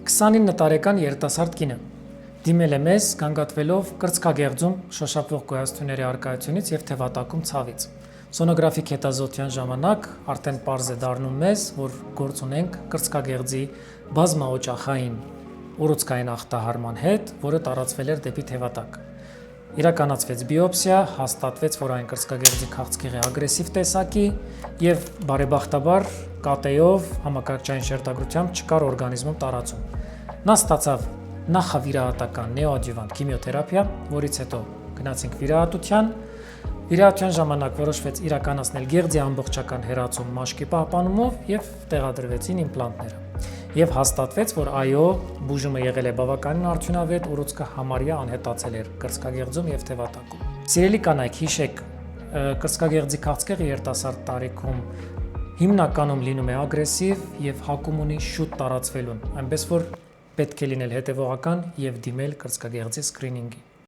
29 տարեկան երիտասարդ կինը դիմել է մեզ գանգատվելով կրծքագեղձում շոշափվող գոյացությունների առկայությունից եւ թևատակում ցավից։ Սոնոգրաֆիկ հետազոտության ժամանակ արդեն պարզ է դառնում մեզ, որ գործ ունենք կրծքագեղձի բազմաօջախային ուռուցքային ախտահարման հետ, որը տարածվել էր դեպի թևատակ։ Իրականացվեց բիոպսիա, հաստատվեց, որ այն կրծքագեղձի քաղցկեղի ագրեսիվ տեսակի եւ բարեբախտաբար կատեով համակարգչային շերտագրությամբ չկար օրգանիզմում տարածում։ Նա ստացավ նախավիրահատական նեոադյուվանտ քիմիոթերապիա, որից հետո գնացինք վիրահատության։ Վիրահատության ժամանակ որոշվեց իրականացնել գեղձի ամբողջական հեռացում մաշկի պահպանումով եւ տեղադրվեցին իմպլանտները։ Եվ հաստատվեց, որ այո, բուժումը եղել է բավականին արդյունավետ, ուռուցքը համարյա անհետացել էր կրծքագեղձում եւ թևատակում։ Սիրելի կանայք, հիշեք, կրծքագեղձի քաղցկեղը երիտասարդ տարիքում հիմնականում լինում է ագրեսիվ եւ հակում ունի շուտ տարածվելուն, այնպես որ պետք է լինել հետեւողական եւ դիմել կրծքագեղձի սկրինինգի։